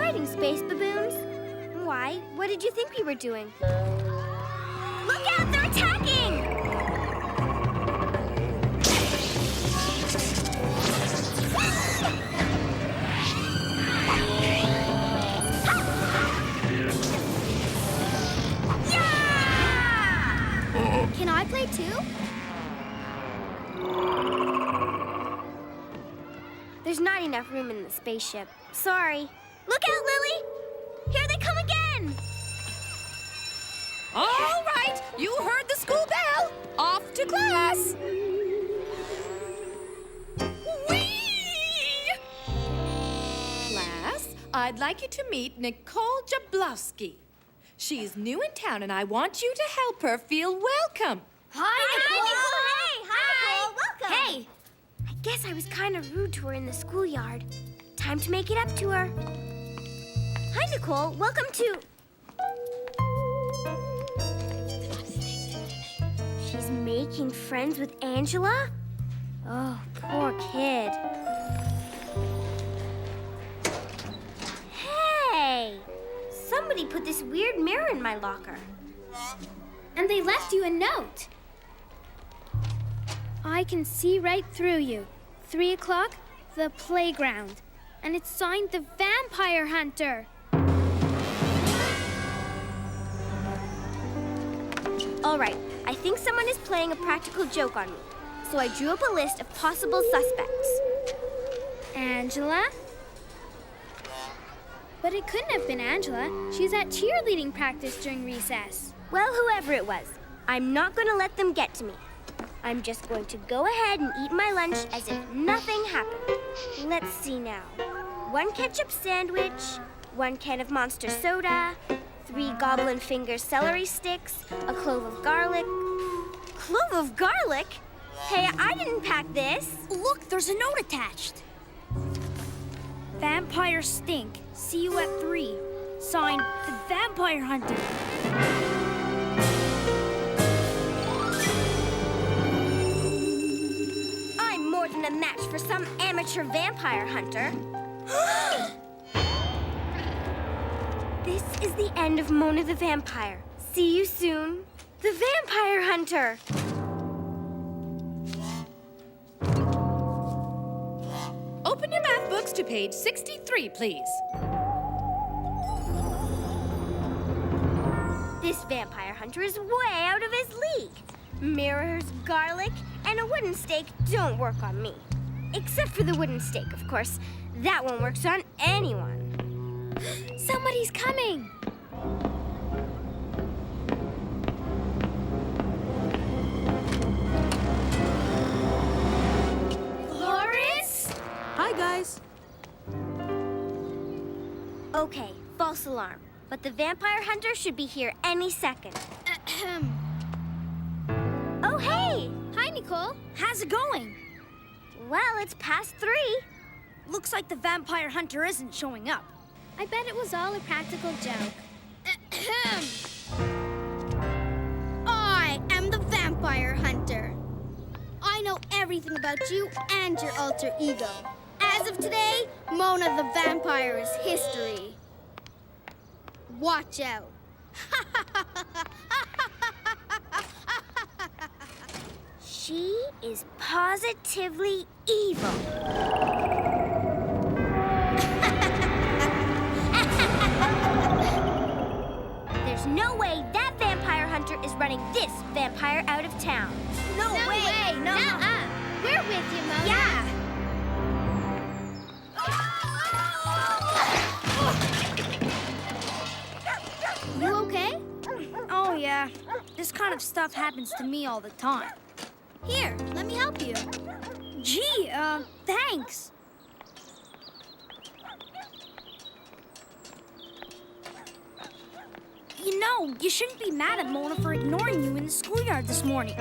exciting, space baboons. Why? What did you think we were doing? Look out! They're attacking! Yeah! Can I play too? There's not enough room in the spaceship. Sorry. Look out, Lily! Here they come again! All right, you heard the school bell. Off to class. Whee! Class, I'd like you to meet Nicole Jablowski. She's new in town, and I want you to help her feel welcome. Hi, Nicole! Hi! Welcome! Hey! I guess I was kind of rude to her in the schoolyard. Time to make it up to her. Hi, Nicole. Welcome to... She's making friends with Angela? Oh, poor kid. Hey! Somebody put this weird mirror in my locker. And they left you a note. I can see right through you. 3 o'clock, the playground. And it's signed the Vampire Hunter. All right, I think someone is playing a practical joke on me. So I drew up a list of possible suspects. Angela? But it couldn't have been Angela. She's at cheerleading practice during recess. Well, whoever it was, I'm not going to let them get to me. I'm just going to go ahead and eat my lunch as if nothing happened. Let's see now. 1 ketchup sandwich, 1 can of Monster soda, 3 goblin finger celery sticks, a clove of garlic. Clove of garlic? Hey, I didn't pack this. Look, there's a note attached. Vampire stink. See you at 3. Signed, the Vampire Hunter. I'm more than a match for some amateur vampire hunter. This is the end of Mona the Vampire. See you soon, the Vampire Hunter. Open your math books to page 63, please. This vampire hunter is way out of his league. Mirrors, garlic, and a wooden stake don't work on me. Except for the wooden stake, of course. That one works on anyone. Somebody's coming. Lawrence? Hi, guys. Okay, false alarm. But the vampire hunter should be here any second. Oh, hey! Hi, Nicole. How's it going? Well, it's past 3. Looks like the Vampire Hunter isn't showing up. I bet it was all a practical joke. I am the Vampire Hunter. I know everything about you and your alter ego. As of today, Mona the Vampire is history. Watch out. She is positively evil. There's no way that vampire hunter is running this vampire out of town. No way. No. We're with you, Mona. Yeah. You okay? Oh, yeah. This kind of stuff happens to me all the time. Here, let me help you. Gee, thanks. You know, you shouldn't be mad at Mona for ignoring you in the schoolyard this morning.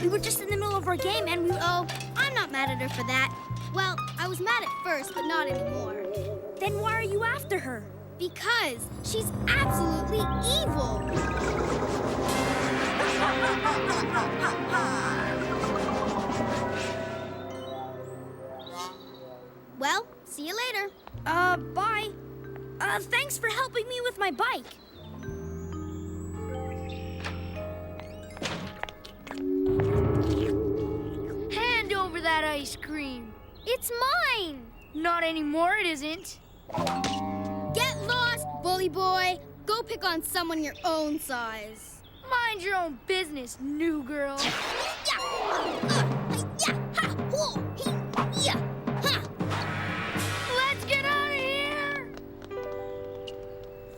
We were just in the middle of our game and we... Oh, I'm not mad at her for that. Well, I was mad at first, but not anymore. Then why are you after her? Because she's absolutely evil. Well, see you later. Bye. Thanks for helping me with my bike. Hand over that ice cream. It's mine. Not anymore, it isn't. Get lost, bully boy. Go pick on someone your own size. Mind your own business, new girl. Let's get out of here!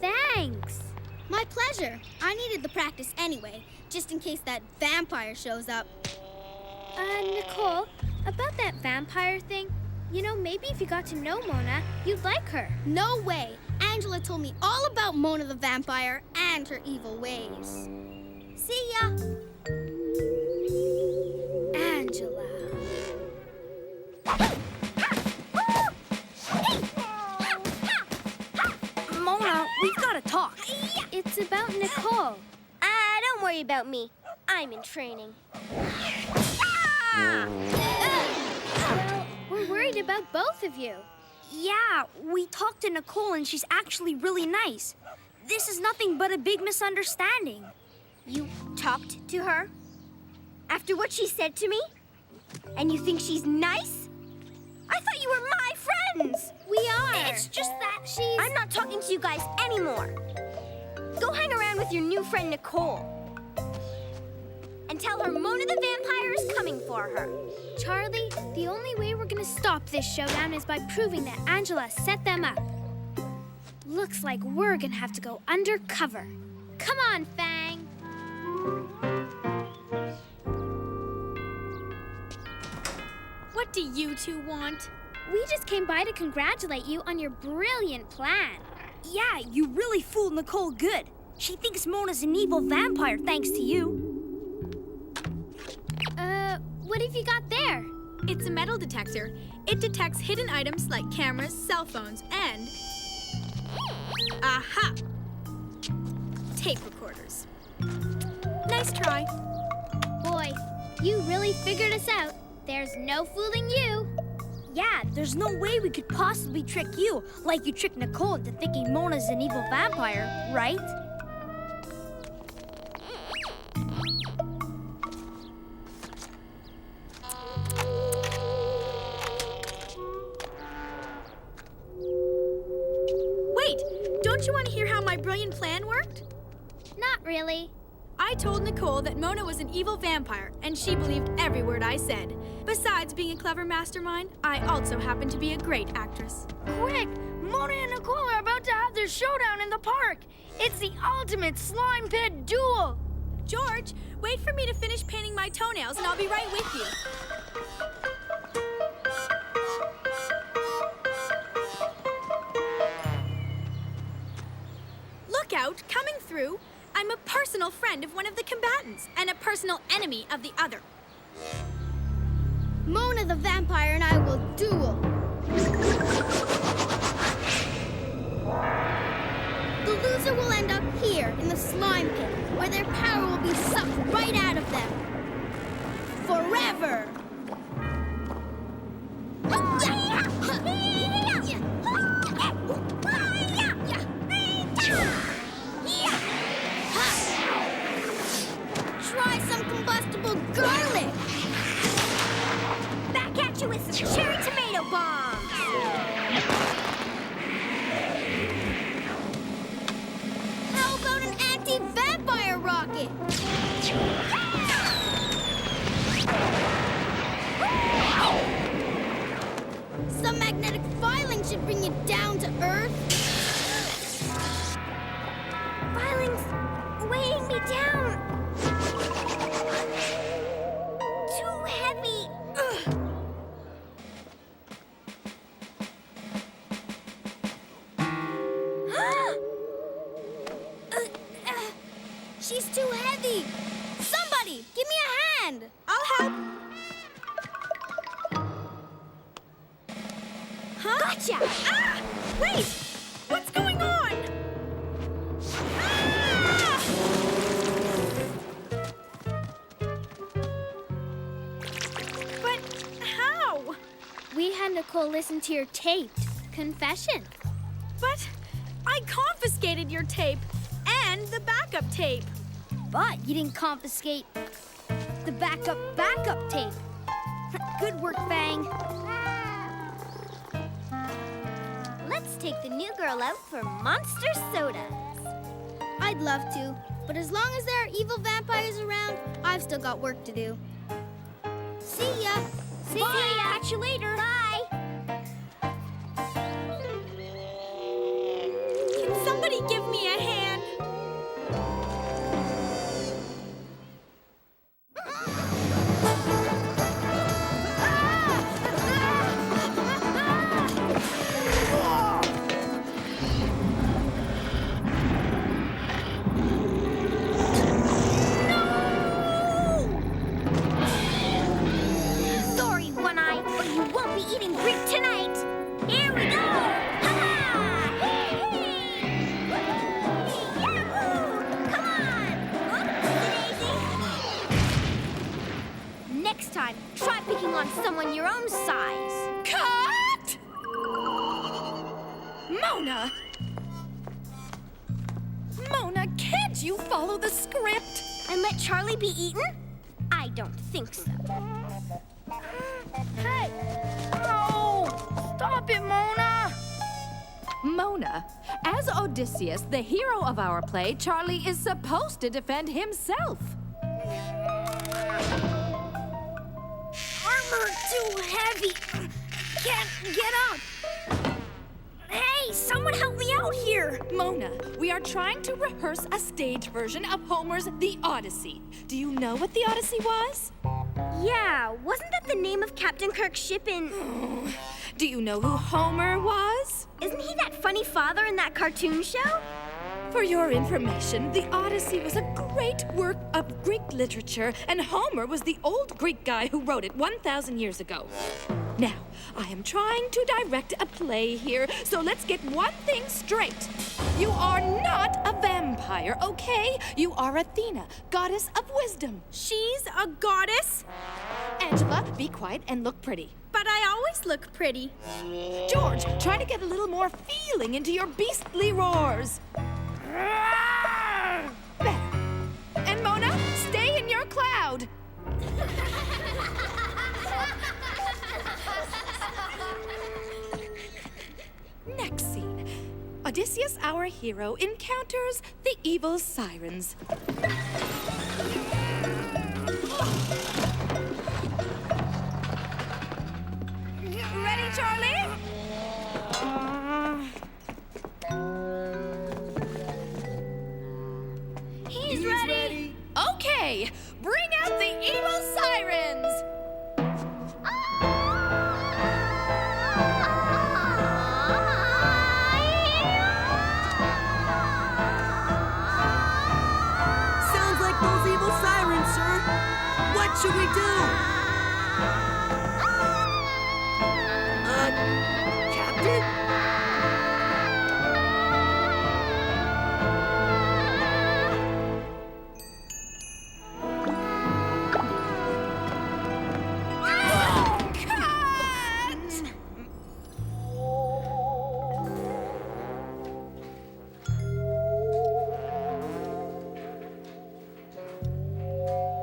Thanks. My pleasure. I needed the practice anyway, just in case that vampire shows up. Nicole, about that vampire thing, maybe if you got to know Mona, you'd like her. No way. Angela told me all about Mona the vampire and her evil ways. See ya. Angela. Mona, we've got to talk. It's about Nicole. Don't worry about me. I'm in training. Well, we're worried about both of you. Yeah, we talked to Nicole and she's actually really nice. This is nothing but a big misunderstanding. You talked to her? After what she said to me? And you think she's nice? I thought you were my friends! We are! It's just that I'm not talking to you guys anymore. Go hang around with your new friend Nicole. And tell her Mona the vampire is coming for her. Charlie, the only way we're gonna stop this showdown is by proving that Angela set them up. Looks like we're gonna have to go undercover. Come on, Fang. What do you two want? We just came by to congratulate you on your brilliant plan. Yeah, you really fooled Nicole good. She thinks Mona's an evil vampire thanks to you. What have you got there? It's a metal detector. It detects hidden items like cameras, cell phones, and... aha! Tape recorders. Nice try. Boy, you really figured us out. There's no fooling you. Yeah, there's no way we could possibly trick you like you tricked Nicole into thinking Mona's an evil vampire, right? Wait, don't you want to hear how my brilliant plan worked? Not really. I told Nicole that Mona was an evil vampire, and she believed every word I said. Besides being a clever mastermind, I also happen to be a great actress. Quick! Mona and Nicole are about to have their showdown in the park. It's the ultimate slime pit duel. George, wait for me to finish painting my toenails, and I'll be right with you. Look out, coming through. I'm a personal friend of one of the combatants and a personal enemy of the other. Mona the vampire and I will duel. The loser will end up here in the slime pit, where their power will be sucked right out of them. Forever! Try some combustible garlic! Back at you with some cherry tomato bombs. How about an anti-vampire rocket? Some magnetic filing should bring you down to Earth. Filing's weighing me down. Too heavy. She's too heavy. Somebody, give me a hand. I'll help. Huh? Gotcha! Ah! Wait! What's going on? Ah! But how? We had Nicole listen to your taped confession. But I confiscated your tape and the backup tape. But you didn't confiscate the backup tape. Good work, Fang. Let's take the new girl out for monster sodas. I'd love to, but as long as there are evil vampires around, I've still got work to do. See ya. See ya. Catch you later. Bye. Can somebody give me a hand? Sorry, One Eye, but you won't be eating Greek tonight. Here we go. Ha-ha! Hey! Yahoo! Come on. Oopsie-daisy. Next time, try picking on someone your own size. Cut! Mona! Mona, can't you follow the script? And let Charley be eaten? I don't think so. Hey! Oh! Stop it, Mona! Mona, as Odysseus, the hero of our play, Charley is supposed to defend himself. Armor too heavy. Can't get up. Hey, someone help me out here. Mona, we are trying to rehearse a stage version of Homer's The Odyssey. Do you know what The Odyssey was? Yeah, wasn't that the name of Captain Kirk's ship in... Do you know who Homer was? Isn't he that funny father in that cartoon show? For your information, The Odyssey was a great work of Greek literature, and Homer was the old Greek guy who wrote it 1,000 years ago. Now, I am trying to direct a play here, so let's get one thing straight. You are not a vampire, okay? You are Athena, goddess of wisdom. She's a goddess, Angela, be quiet and look pretty. but I always look pretty. George, try to get a little more feeling into your beastly roars. Better. And Mona, stay in your cloud. Next scene. Odysseus, our hero, encounters the evil Sirens. Ready, Charley? He's ready. Okay, bring out the evil Sirens! Sounds like those evil sirens, sir. What should we do? Captain?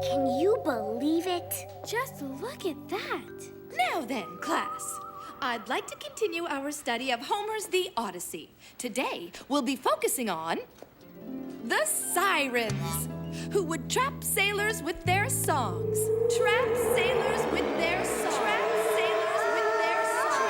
Can you believe it? Just look at that. Now then, class, I'd like to continue our study of Homer's The Odyssey. Today, we'll be focusing on the Sirens, who would trap sailors with their songs. Trap sailors with their songs. Trap sailors with their songs.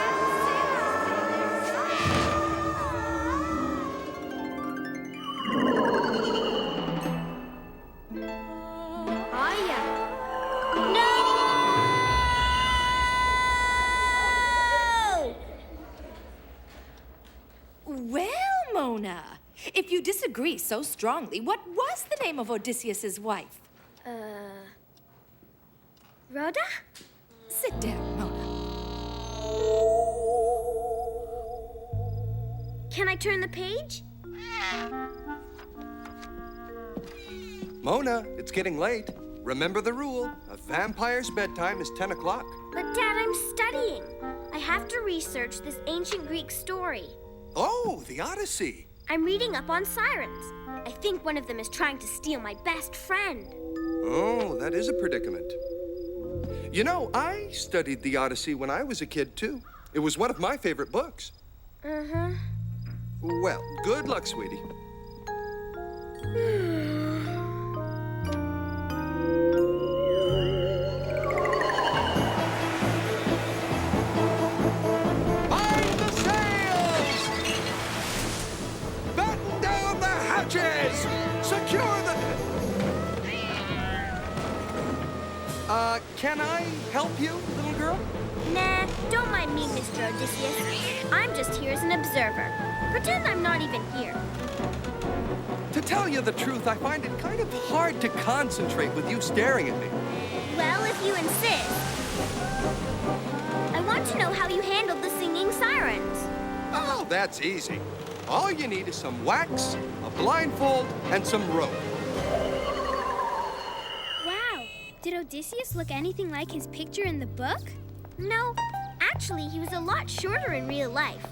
Well, Mona, if you disagree so strongly, what was the name of Odysseus's wife? Rhoda? Sit down, Mona. Can I turn the page? Mona, it's getting late. Remember the rule. A vampire's bedtime is 10 o'clock. But Dad, I'm studying. I have to research this ancient Greek story. Oh, the Odyssey. I'm reading up on sirens. I think one of them is trying to steal my best friend. Oh, that is a predicament. You know, I studied the Odyssey when I was a kid, too. It was one of my favorite books. Uh-huh. Well, good luck, sweetie. Mind the sails! Batten down the hatches! Secure the... Can I help you, little girl? Nah, don't mind me, Mr. Odysseus. I'm just here as an observer. Pretend I'm not even here. To tell you the truth, I find it kind of hard to concentrate with you staring at me. Well, if you insist. I want to know how you handled the singing sirens. Oh, that's easy. All you need is some wax, a blindfold, and some rope. Wow. Did Odysseus look anything like his picture in the book? No, actually, he was a lot shorter in real life.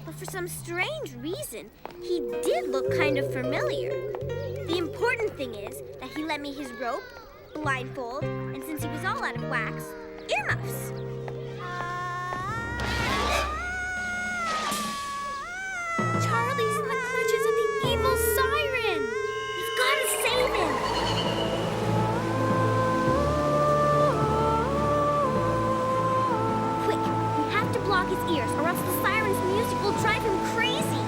But for some strange reason, he did look kind of familiar. The important thing is that he lent me his rope, blindfold, and since he was all out of wax, earmuffs. Charlie's in the clutches of the evil siren. We've got to save him. Quick, we have to block his ears or else the siren's music will drive him crazy.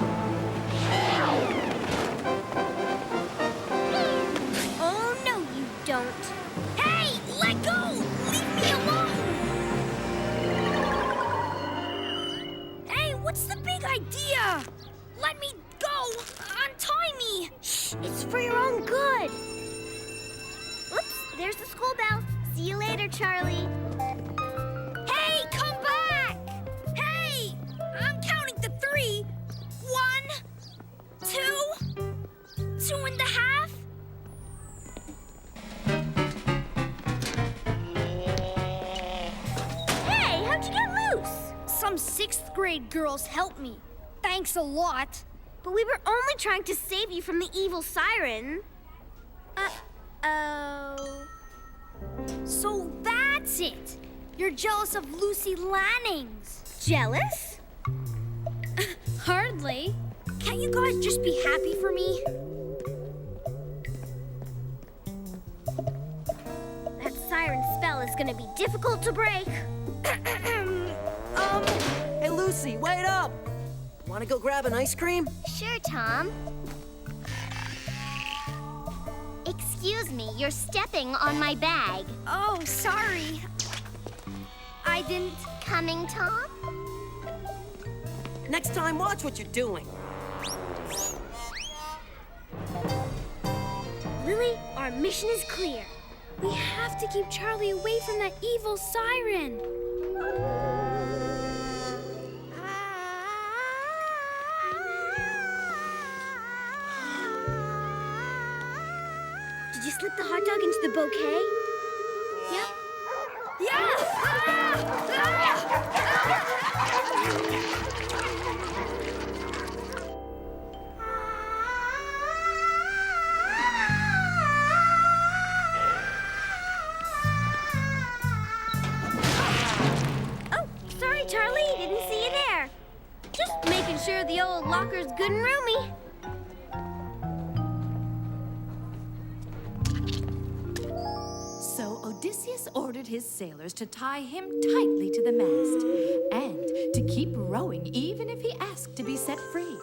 Oh, no, you don't. Hey, let go! Leave me alone! Hey, what's the big idea? Let me go! Untie me! Shh, it's for your own good. Oops, there's the school bell. See you later, Charlie. Hey, come back! Hey! I'm counting to 3. 1, 2, 2.5. Hey, how'd you get loose? Some 6th grade girls helped me. Thanks a lot. But we were only trying to save you from the evil siren. Uh-oh. So that's it. You're jealous of Lucy Lanning's. Jealous? Hardly. Can't you guys just be happy for me? That siren spell is gonna be difficult to break. Hey, Lucy, wait up! Want to go grab an ice cream? Sure, Tom. Excuse me, you're stepping on my bag. Oh, sorry. I didn't. Coming, Tom? Next time, watch what you're doing. Lily, our mission is clear. We have to keep Charlie away from that evil siren. Did you slip the hot dog into the bouquet? Yep. Yeah! Oh, sorry, Charlie. Didn't see you there. Just making sure the old locker's good and roomy. So Odysseus ordered his sailors to tie him tightly to the mast and to keep rowing even if he asked to be set free.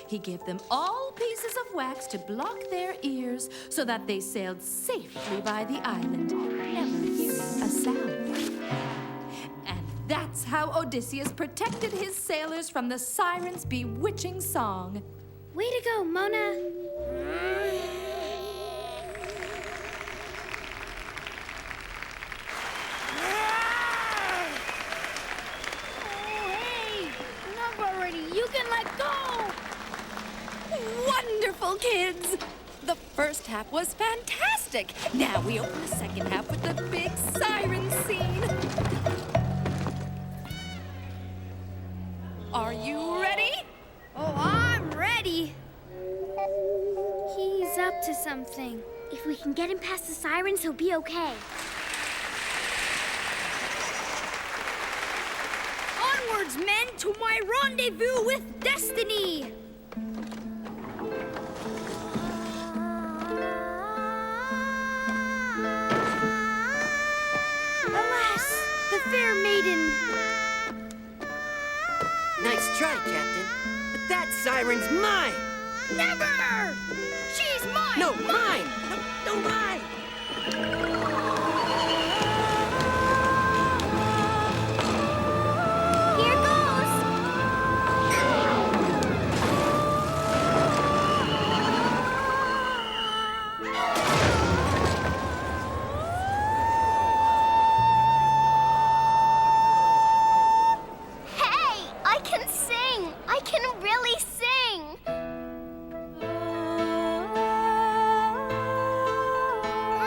He gave them all pieces of wax to block their ears so that they sailed safely by the island, never hearing a sound. And that's how Odysseus protected his sailors from the siren's bewitching song. Way to go, Mona. You can let go! Wonderful, kids! The first half was fantastic. Now we open the second half with the big siren scene. Are you ready? Oh, I'm ready! already. He's up to something. If we can get him past the sirens, he'll be okay. Onwards, men, to my rendezvous with destiny! Alas, the fair maiden. Nice try, Captain. But that siren's mine! Never! She's mine! No, mine! No, mine! Here goes! Hey, I can sing! I can really sing!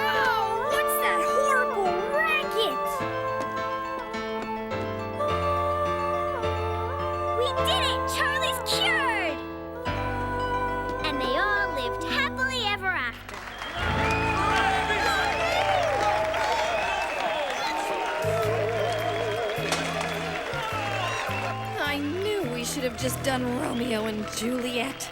Oh, what's that horrible racket? We did it! Charlie's cured! And they all lived happily ever after. I knew we should have just done Romeo and Juliet.